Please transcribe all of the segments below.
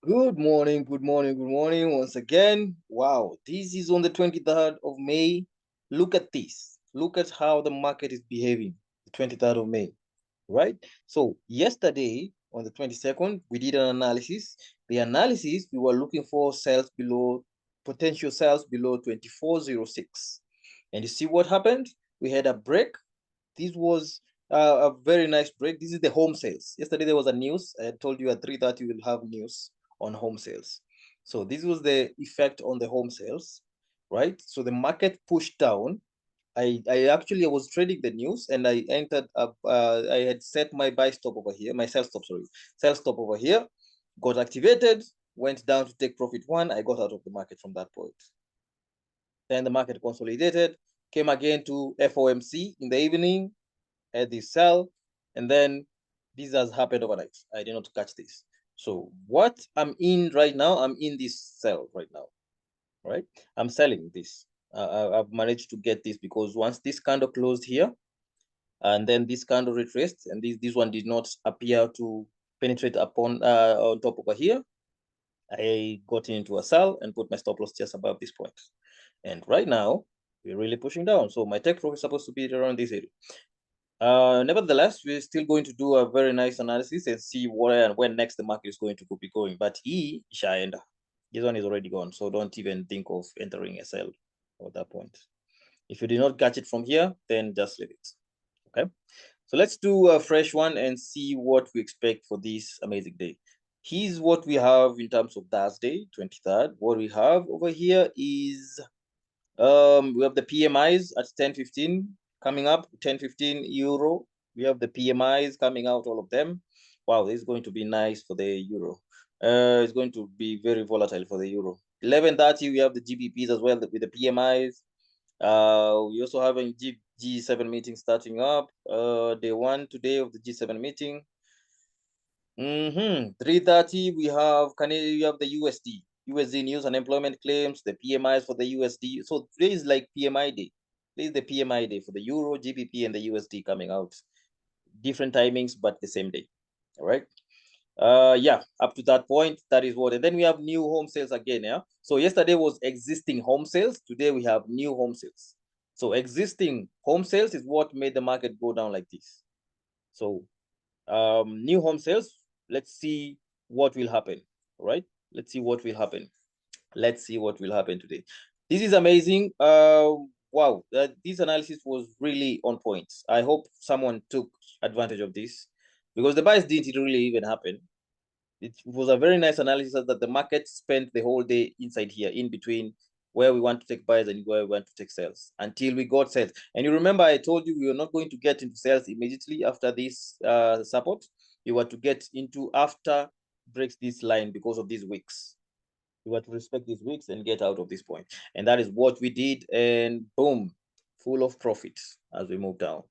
Good morning, good morning, good morning once again. Wow, this is on the 23rd of May. Look at this. Look at how the market is behaving, the 23rd of May, right? So, yesterday on the 22nd, we did an analysis. The analysis, we were looking for sales below, potential sales below 2406. And you see what happened? We had a break. This was a very nice break. This is the home sales. Yesterday there was a news. I told you at 3:30 we'll have news on home sales. So this was the effect on the home sales, right? So the market pushed down. I was trading the news and I entered up. I had set my buy stop over here, my sell stop, sorry, sell stop over here. Got activated, went down to take profit one. I got out of the market from that point. Then the market consolidated, came again to FOMC in the evening, at the sell, and then this has happened overnight. I did not catch this. So what I'm in right now, I'm in this sell right now, right? I'm selling this. I've managed to get this because once this candle closed here, and then this candle retraced, and this one did not appear to penetrate upon on top over here, I got into a sell and put my stop loss just above this point. And right now, we're really pushing down. So my take profit is supposed to be around this area. Nevertheless, we're still going to do a very nice analysis and see where and when next the market is going to be going. But ishaenda. This one is already gone, so don't even think of entering a sell at that point. If you did not catch it from here, then just leave it. Okay. So let's do a fresh one and see what we expect for this amazing day. Here's what we have in terms of Thursday, 23rd. What we have over here is we have the PMIs at 10:15 coming up, 10:15 euro. We have the PMIs coming out, all of them. Wow, this is going to be nice for the euro. It's going to be very volatile for the euro. 11:30, we have the GBPs as well with the PMIs. We also have a G7 meeting starting up. Day one today of the G7 meeting. 3:30, we have the USD news and employment claims, the PMIs for the USD. So today is like PMI day. This is the PMI day for the Euro, GBP, and the USD coming out. Different timings, but the same day. All right. Yeah, up to that point, that is what. And then we have new home sales again. Yeah. So yesterday was existing home sales. Today we have new home sales. So existing home sales is what made the market go down like this. So new home sales, let's see what will happen. All right, let's see what will happen. Let's see what will happen today. This is amazing. Wow, this analysis was really on point. I hope someone took advantage of this because the buys didn't really even happen. It was a very nice analysis that the market spent the whole day inside here, in between where we want to take buys and where we want to take sales until we got sales. And you remember I told you we were not going to get into sales immediately after this support. We were to get into after breaks this line because of these wicks. We were to respect these wicks and get out of this point. And that is what we did. And boom, full of profit as we move down.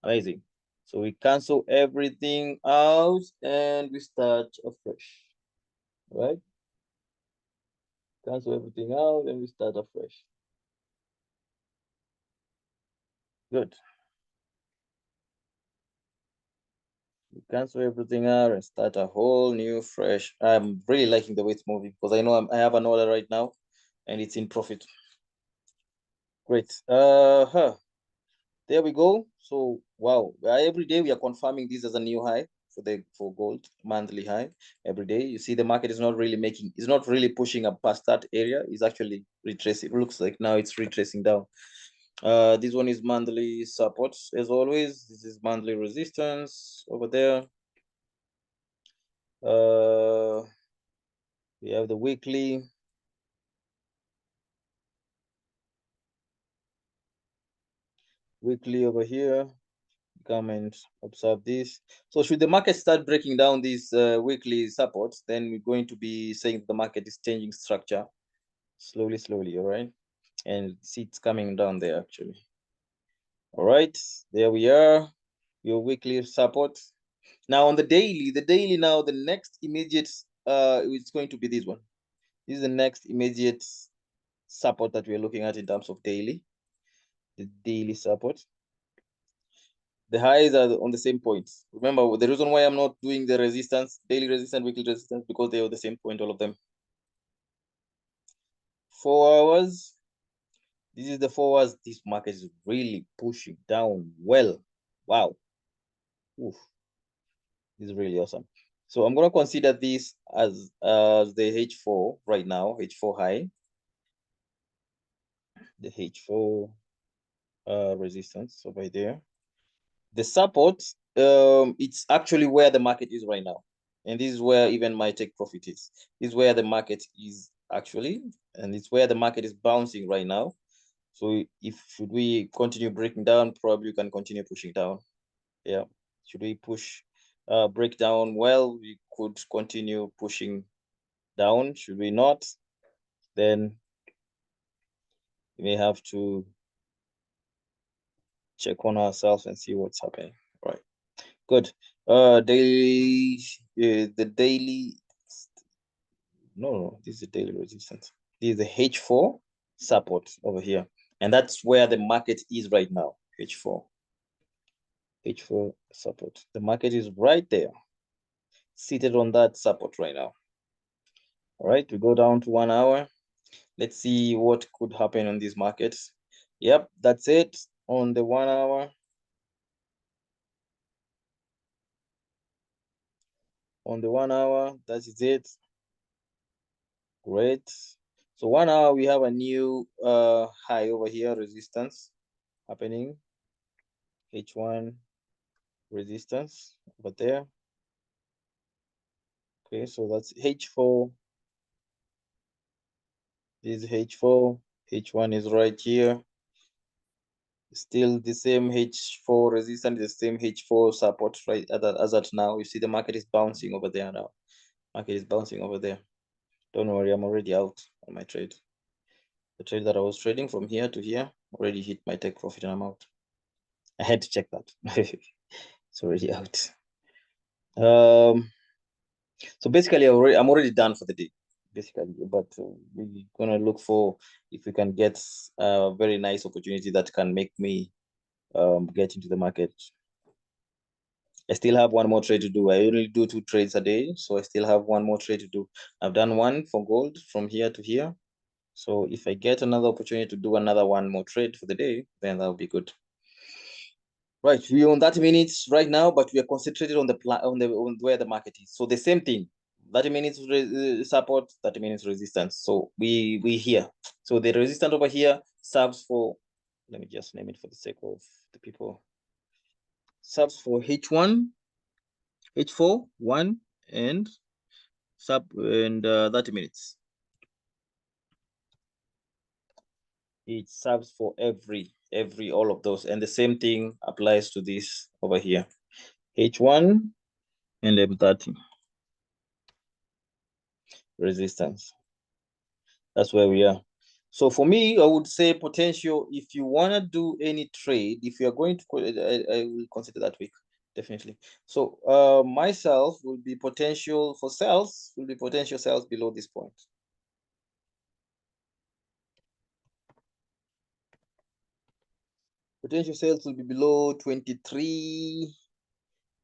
Amazing. So we cancel everything out and we start afresh, right? Cancel everything out and we start afresh. Good. We cancel everything out and start a whole new fresh. I'm really liking the way it's moving because I know I have an order right now and it's in profit. Great. There we go. So wow, every day we are confirming this as a new high for gold, monthly high every day. You see the market is not really it's not really pushing up past that area. It's actually retracing. It looks like now it's retracing down. This one is monthly support as always. This is monthly resistance over there. We have the weekly. Weekly over here. Come and observe this. So should the market start breaking down these weekly supports, then we're going to be saying the market is changing structure slowly, all right? And see it's coming down there actually. All right, there we are, your weekly support. Now on the daily now, the next immediate, it's going to be this one. This is the next immediate support that we're looking at in terms of daily, the daily support. The highs are on the same points. Remember, the reason why I'm not doing the resistance, daily resistance, weekly resistance, because they are the same point, all of them. 4 hours. This is the 4 hours. This market is really pushing down well. Wow. Oof. This is really awesome. So I'm going to consider this as the H4 right now, H4 high. The H4 resistance over there. The support, it's actually where the market is right now. And this is where even my take profit is. This is where the market is actually, and it's where the market is bouncing right now. So if should we continue breaking down, probably we can continue pushing down. Yeah. Should we push break down? Well, we could continue pushing down. Should we not? Then we may have to check on ourselves and see what's happening. Right. Good. Daily, the daily, no, this is the daily resistance. This is the H4 support over here. And that's where the market is right now, H4. H4 support. The market is right there, seated on that support right now. All right, we go down to 1 hour. Let's see what could happen on these markets. Yep, that's it on the 1 hour. On the 1 hour, that is it. Great. So 1 hour, we have a new high over here, resistance happening. H1 resistance over there. Okay, so that's H4. This is H4. H1 is right here. Still the same H4 resistance, the same H4 support right as at now. You see the market is bouncing over there now. Market is bouncing over there. Don't worry, I'm already out on my trade. The trade that I was trading from here to here already hit my take profit and I'm out. I had to check that. It's already out. So basically, I'm already done for the day, basically. But we're gonna look for if we can get a very nice opportunity that can make me get into the market. I still have one more trade to do. I only do 2 trades a day, so I still have one more trade to do. I've done one for gold from here to here. So if I get another opportunity to do another one more trade for the day, then that'll be good. Right, we're on 30 minutes right now, but we are concentrated on on where the market is. So the same thing, 30 minutes support, 30 minutes resistance. So we here. So the resistance over here serves for, let me just name it for the sake of the people. Serves for H1, H4, 1, and 30 minutes. It serves for all of those, and the same thing applies to this over here, H1 and M30 resistance. That's where we are. So for me, I would say potential. If you want to do any trade, if you are going to, I will consider that week, definitely. So myself will be potential for sales, will be potential sales below this point. Potential sales will be below 23.51,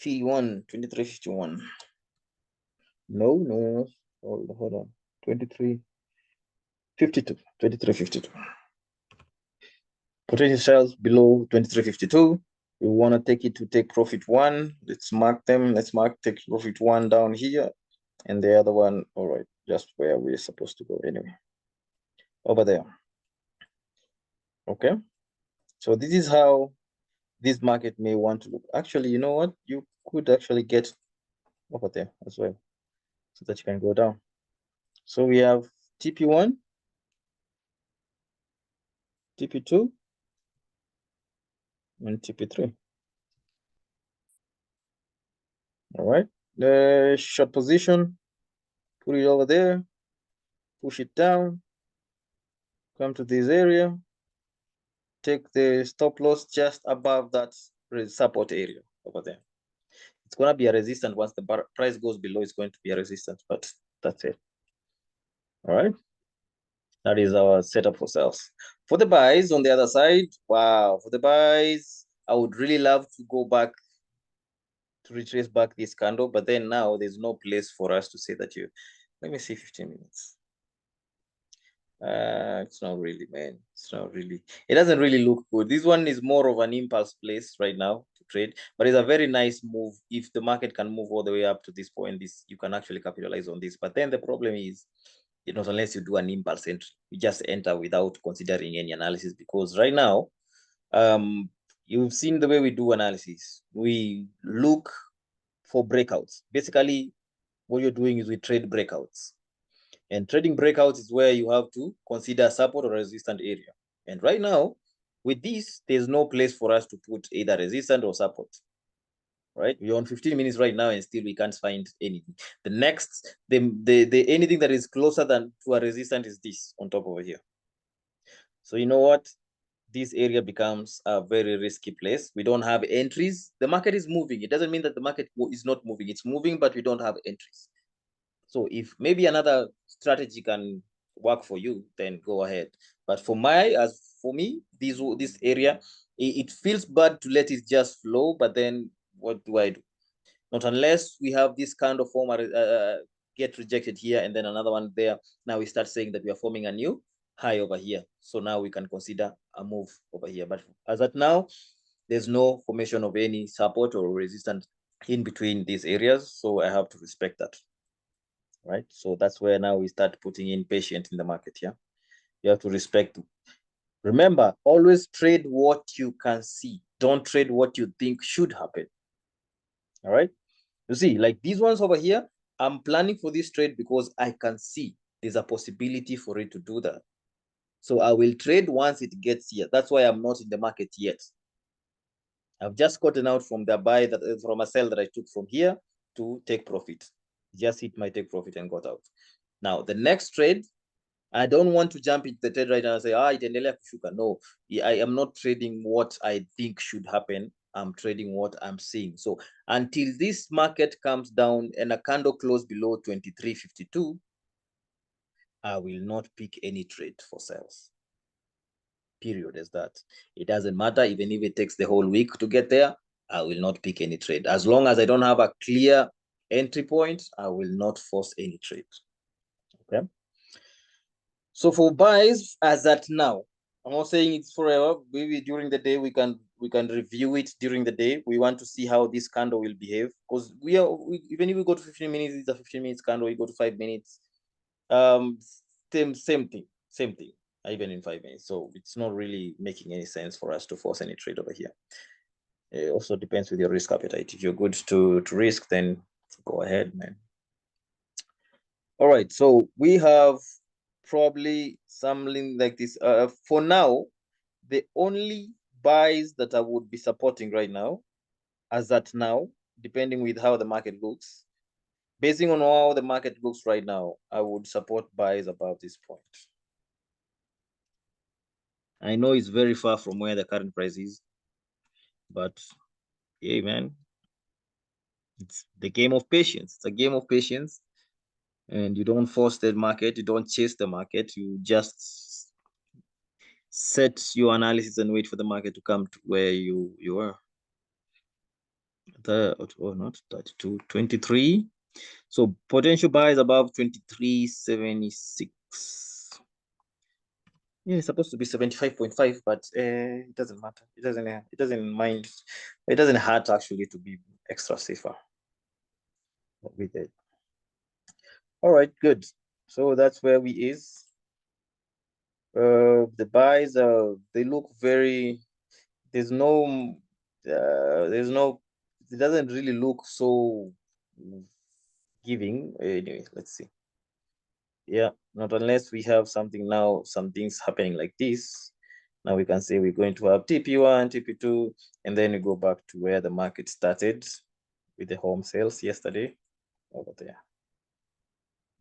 23.51. No. Hold on. 23.52, 23.52. Potential sales below 23.52. We want to take it to take profit 1. Let's mark them. Let's mark take profit 1 down here. And the other one, all right, just where we're supposed to go anyway. Over there. Okay. So this is how this market may want to look. Actually, you know what? You could actually get over there as well, so that you can go down. So we have TP1, TP2, and TP3. All right. The short position, put it over there, push it down, come to this area, take the stop loss just above that support area over there. It's going to be a resistance. Once the price goes below, it's going to be a resistance, but that's it. All right. That is our setup for sales. For the buys on the other side, wow, for the buys, I would really love to go back to retrace back this candle, but then now there's no place for us to say that let me see 15 minutes. It's not really, man. It's not really. It doesn't really look good. This one is more of an impulse place right now to trade, but it's a very nice move. If the market can move all the way up to this point, you can actually capitalize on this. But then the problem is, unless you do an impulse entry, you just enter without considering any analysis, because right now, you've seen the way we do analysis. We look for breakouts. Basically, what you're doing is we trade breakouts. And trading breakouts is where you have to consider support or resistant area. And right now, with this, there's no place for us to put either resistance or support. Right? We're on 15 minutes right now, and still we can't find anything. The next, the anything that is closer than to a resistance is this on top over here. So you know what? This area becomes a very risky place. We don't have entries. The market is moving. It doesn't mean that the market is not moving. It's moving, but we don't have entries. So if maybe another strategy can work for you, then go ahead. But for me, this area, it feels bad to let it just flow. But then what do I do? Not unless we have this kind of form get rejected here and then another one there. Now we start saying that we are forming a new high over here. So now we can consider a move over here. But as at now, there's no formation of any support or resistance in between these areas. So I have to respect that. Right? So that's where now we start putting in patience in the market. Yeah. You have to respect. Remember, always trade what you can see. Don't trade what you think should happen. All right. You see, like these ones over here, I'm planning for this trade because I can see there's a possibility for it to do that. So I will trade once it gets here. That's why I'm not in the market yet. I've just gotten out from the buy from a sell that I took from here to take profit. Just hit my take profit and got out. Now the next trade, I don't want to jump into the trade right now and say, itaendelea kushuka. No, I am not trading what I think should happen. I'm trading what I'm seeing. So until this market comes down and a candle close below 23.52, I will not pick any trade for sales. Period is that. It doesn't matter. Even if it takes the whole week to get there, I will not pick any trade. As long as I don't have a clear entry point, I will not force any trade. Okay. So for buys, as at now, I'm not saying it's forever. Maybe during the day we can review it during the day. We want to see how this candle will behave, because even if we go to 15 minutes, it's a 15 minutes candle. We go to 5 minutes, same thing, even in 5 minutes. So it's not really making any sense for us to force any trade over here. It also depends with your risk appetite. If you're good to risk, then go ahead, man. All right, so we have probably something like this. For now, the only buys that I would be supporting right now, as at now, depending with how the market looks, basing on how the market looks right now, I would support buys above this point. I know it's very far from where the current price is, but hey, man, it's the game of patience. It's a game of patience, and you don't force the market. You don't chase the market. You just set your analysis and wait for the market to come to where you are. Not 32, 23. So potential buys above 23.76. Yeah, it's supposed to be 75.5, but it doesn't matter. It doesn't mind. It doesn't hurt actually to be extra safer with it. All right, good. So that's where we is. The buys they look very. There's no. It doesn't really look so giving. Anyway, let's see. Yeah, not unless we have something now, some things happening like this. Now we can say we're going to have TP1, TP2, and then we go back to where the market started with the home sales yesterday over there.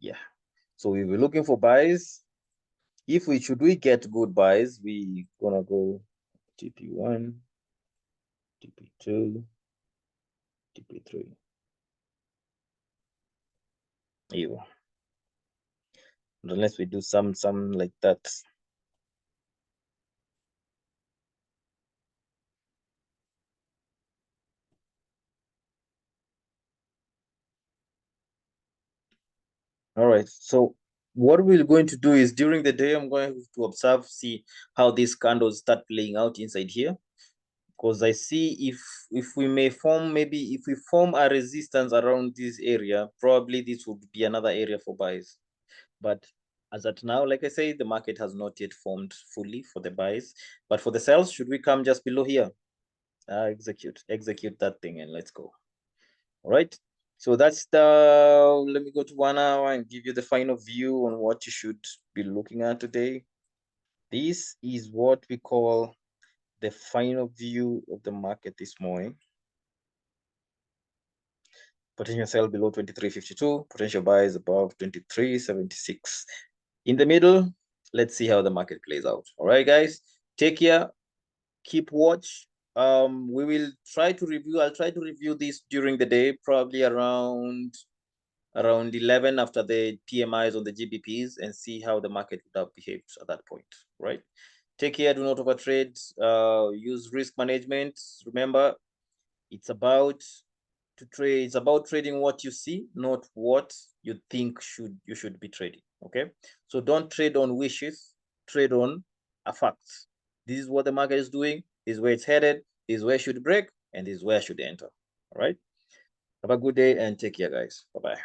Yeah. So we were looking for buys. If we get good buys, we gonna go TP1, TP2, TP3. Ew. Unless we do some like that. All right. So what we're going to do is during the day, I'm going to observe, see how these candles start playing out inside here. Because I see if we may form, maybe if we form a resistance around this area, probably this would be another area for buys. But as at now, like I say, the market has not yet formed fully for the buys. But for the sells, should we come just below here? Execute that thing and let's go. All right. So that's the, let me go to 1 hour and give you the final view on what you should be looking at today. This is what we call the final view of the market this morning. Potential sell below 23.52, potential buys above 23.76. In the middle, let's see how the market plays out. All right, guys, take care, keep watch. We will try to review, I'll try to review this during the day, probably around 11 after the PMIs on the GBPs, and see how the market would have behaved at that point, right? Take care, do not overtrade, use risk management. Remember, it's about it's about trading what you see, not what you think you should be trading. Okay, so don't trade on wishes, trade on a fact. This is what the market is doing, this is where it's headed, this is where it should break, and this is where I should enter. All right, have a good day and take care, guys. Bye-bye.